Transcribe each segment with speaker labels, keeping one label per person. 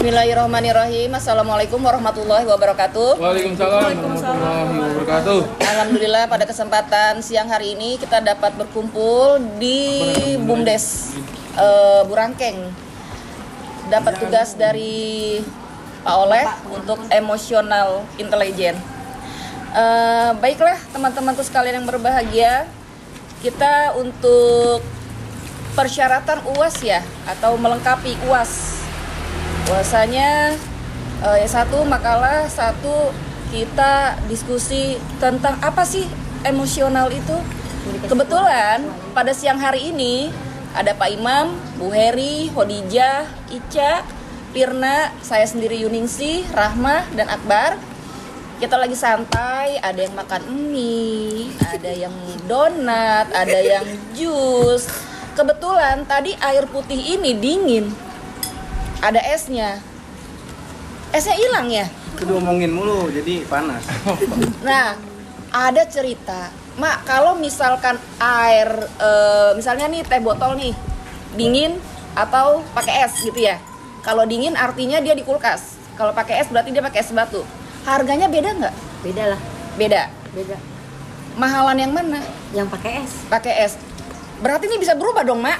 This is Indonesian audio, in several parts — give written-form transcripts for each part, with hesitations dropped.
Speaker 1: Bismillahirrahmanirrahim. Assalamualaikum warahmatullahi wabarakatuh.
Speaker 2: Waalaikumsalam warahmatullahi wabarakatuh.
Speaker 1: Alhamdulillah pada kesempatan siang hari ini kita dapat berkumpul di BUMDes Burangkeng. Dapat tugas dari Pak Oleh untuk emosional intelijen. Baiklah teman-temanku sekalian yang berbahagia, kita untuk persyaratan UAS ya, atau melengkapi UAS. Bahwasanya satu makalah, satu kita diskusi tentang apa sih emosional itu. Kebetulan pada siang hari ini ada Pak Imam, Bu Heri, Hodijah, Ica, Pirna, saya sendiri Yuningsi, Rahma, dan Akbar. Kita lagi santai, ada yang makan mie, ada yang donat, ada yang jus. Kebetulan tadi air putih ini dingin, ada esnya. Esnya hilang ya?
Speaker 3: Itu ngomongin mulu jadi panas.
Speaker 1: Nah, ada cerita, Mak, kalau misalkan air, misalnya nih teh botol nih, dingin atau pakai es gitu ya. Kalau dingin artinya dia di kulkas. Kalau pakai es berarti dia pakai es batu. Harganya beda nggak?
Speaker 4: Beda lah.
Speaker 1: Beda.
Speaker 4: Beda.
Speaker 1: Mahalan yang mana?
Speaker 4: Yang pakai es.
Speaker 1: Pakai es. Berarti ini bisa berubah dong, Mak.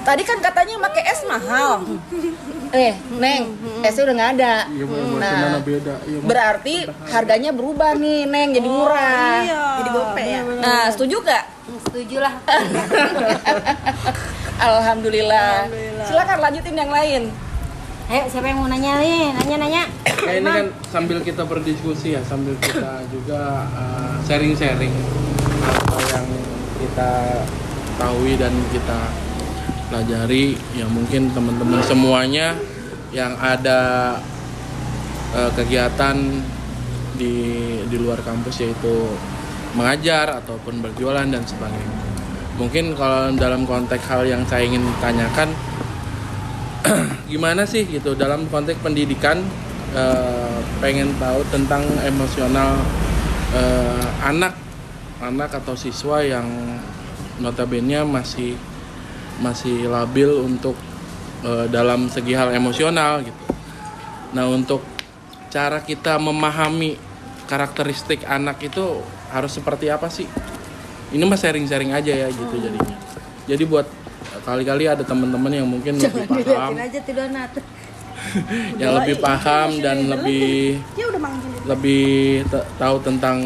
Speaker 1: Tadi kan katanya pakai es mahal. Neng, esnya udah nggak ada. Nah,
Speaker 2: beda?
Speaker 1: berarti harganya berubah nih, Neng, jadi murah.
Speaker 4: Iya. Jadi gope ya.
Speaker 1: Nah, setuju nggak?
Speaker 4: Setuju lah.
Speaker 1: Alhamdulillah. Silakan lanjutin yang lain.
Speaker 4: Ayo, siapa yang mau nanya nih? Nanya.
Speaker 2: Kayak ini kan sambil kita berdiskusi ya, sambil kita juga sharing-sharing apa yang kita ketahui dan kita pelajari. Ya mungkin teman-teman semuanya yang ada kegiatan di luar kampus, yaitu mengajar ataupun berjualan dan sebagainya. Mungkin kalau dalam konteks hal yang saya ingin tanyakan, gimana sih gitu dalam konteks pendidikan, pengen tahu tentang emosional anak atau siswa yang notabene masih labil untuk dalam segi hal emosional gitu. Nah, untuk cara kita memahami karakteristik anak itu harus seperti apa sih? Ini mah sharing-sharing aja ya gitu jadinya. Jadi buat kali-kali ada teman-teman yang mungkin lebih paham,
Speaker 4: aja tuh donat.
Speaker 2: yang lebih paham dan lebih tahu tentang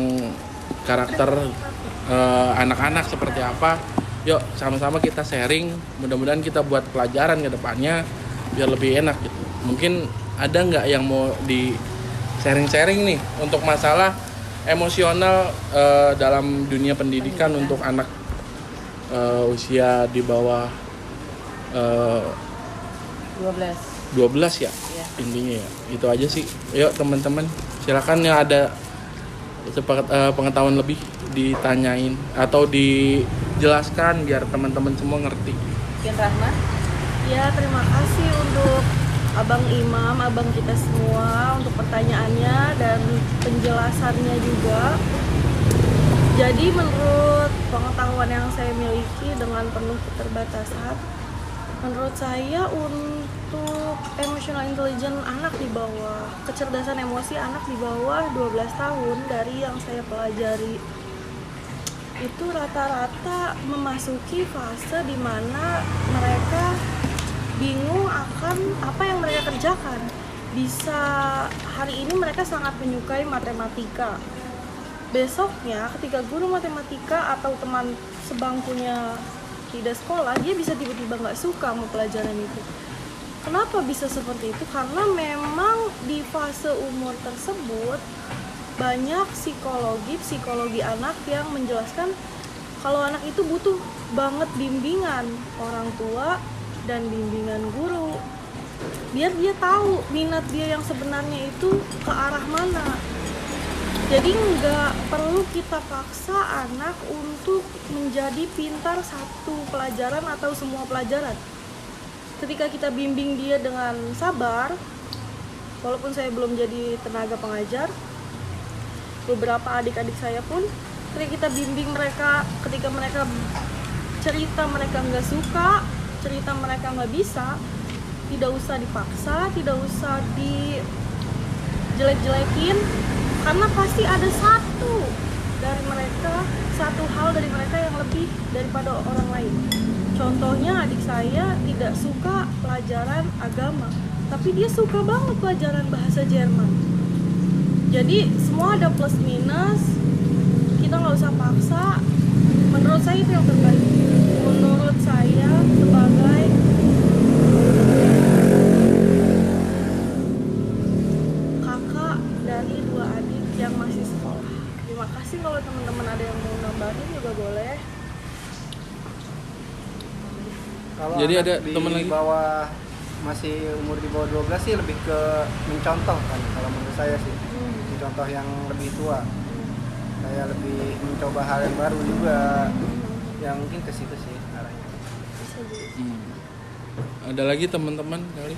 Speaker 2: karakter anak-anak seperti apa. Yuk sama-sama kita sharing, mudah-mudahan kita buat pelajaran ke depannya biar lebih enak gitu. Mungkin ada nggak yang mau di sharing-sharing nih untuk masalah emosional dalam dunia pendidikan untuk anak usia di bawah 12 ya, intinya ya. Itu aja sih. Yuk teman-teman, silakan yang ada pengetahuan lebih ditanyain atau dijelaskan biar teman-teman semua ngerti.
Speaker 1: Mungkin Rahma?
Speaker 5: Ya, terima kasih untuk Abang Imam, abang kita semua untuk pertanyaannya dan penjelasannya juga. Jadi menurut pengetahuan yang saya miliki dengan penuh keterbatasan, menurut saya untuk emotional intelligence anak di bawah, kecerdasan emosi anak di bawah 12 tahun dari yang saya pelajari, itu rata-rata memasuki fase di mana mereka bingung akan apa yang mereka kerjakan. Bisa hari ini mereka sangat menyukai matematika. Besoknya ketika guru matematika atau teman sebangkunya tidak sekolah, dia bisa tiba-tiba nggak suka sama pelajaran itu. Kenapa bisa seperti itu? Karena memang di fase umur tersebut banyak psikologi anak yang menjelaskan kalau anak itu butuh banget bimbingan orang tua dan bimbingan guru biar dia tahu minat dia yang sebenarnya itu ke arah mana. Jadi nggak perlu kita paksa anak untuk menjadi pintar satu pelajaran atau semua pelajaran. Ketika kita bimbing dia dengan sabar, walaupun saya belum jadi tenaga pengajar, beberapa adik-adik saya pun ketika kita bimbing mereka, ketika mereka cerita mereka nggak suka, cerita mereka nggak bisa, tidak usah dipaksa, tidak usah dijelek-jelekin, karena pasti ada satu hal dari mereka yang lebih daripada orang lain. Contohnya adik saya tidak suka pelajaran agama, tapi dia suka banget pelajaran bahasa Jerman. Jadi semua ada plus minus, kita nggak usah paksa. Menurut saya itu yang terbaik. Menurut saya sebagai kakak dari 2 adik yang masih sekolah. Terima kasih, kalau teman-teman ada yang mau nambahin juga boleh.
Speaker 3: Kalau
Speaker 2: Jadi
Speaker 3: anak
Speaker 2: ada
Speaker 3: di
Speaker 2: teman lagi?
Speaker 3: bawah, masih umur di bawah 12 sih lebih ke mencontoh kan, kalau menurut saya sih. Mencontoh yang lebih tua. Saya lebih mencoba hal yang baru juga. Yang mungkin ke situ sih arahnya.
Speaker 2: Ada lagi teman-teman kali?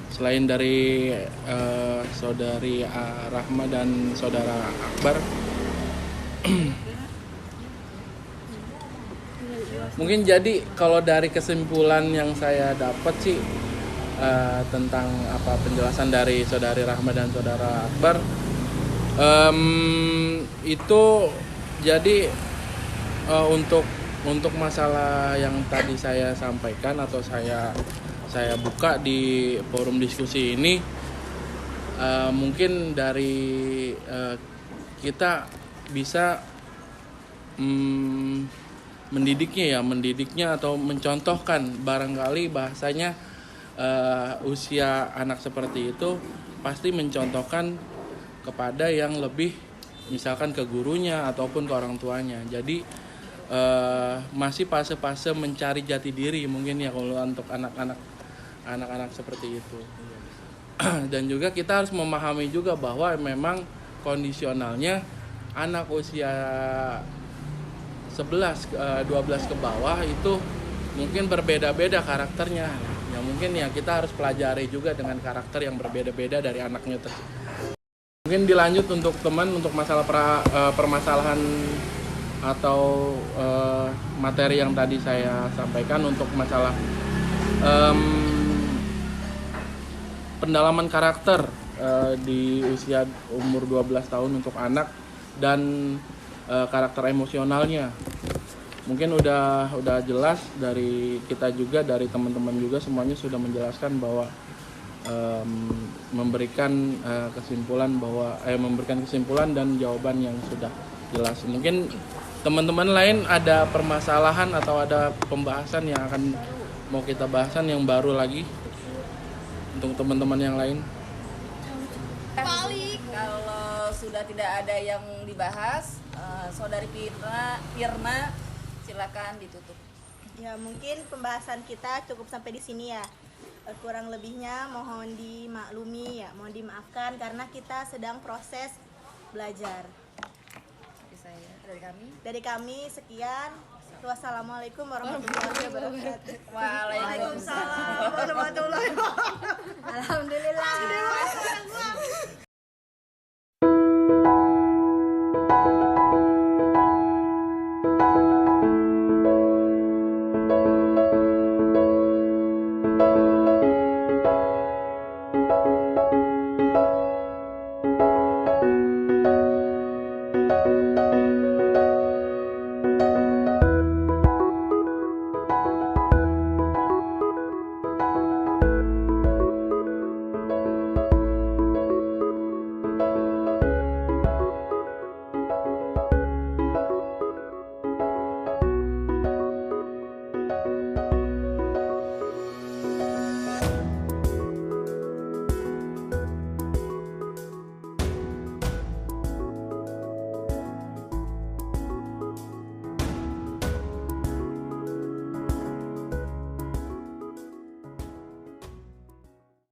Speaker 2: Selain dari saudari Rahma dan saudara Akbar. Mungkin jadi kalau dari kesimpulan yang saya dapat sih tentang apa penjelasan dari saudari Rahma dan saudara Akbar, itu jadi untuk masalah yang tadi saya sampaikan atau saya buka di forum diskusi ini, mungkin dari kita bisa mendidiknya atau mencontohkan, barangkali bahasanya usia anak seperti itu pasti mencontohkan kepada yang lebih, misalkan ke gurunya ataupun ke orang tuanya. Jadi masih fase-fase mencari jati diri mungkin ya kalau untuk anak-anak seperti itu. Dan juga kita harus memahami juga bahwa memang kondisionalnya anak usia 11, 12 ke bawah itu mungkin berbeda-beda karakternya. Ya mungkin ya kita harus pelajari juga dengan karakter yang berbeda-beda dari anaknya tersebut. Mungkin dilanjut untuk teman untuk masalah permasalahan atau materi yang tadi saya sampaikan untuk masalah pendalaman karakter di usia umur 12 tahun untuk anak dan karakter emosionalnya. Mungkin udah jelas dari kita juga, dari teman-teman juga, semuanya sudah menjelaskan bahwa memberikan kesimpulan dan jawaban yang sudah jelas. Mungkin teman-teman lain ada permasalahan atau ada pembahasan yang akan mau kita bahasan yang baru lagi untuk teman-teman yang lain.
Speaker 1: Kalau sudah tidak ada yang dibahas, saudari Firna silakan ditutup.
Speaker 6: Ya, mungkin pembahasan kita cukup sampai di sini ya. Kurang lebihnya mohon dimaklumi ya, mohon dimaafkan karena kita sedang proses belajar. Dari kami sekian. Wassalamualaikum warahmatullahi wabarakatuh.
Speaker 1: Waalaikumsalam
Speaker 6: warahmatullahi wabarakatuh.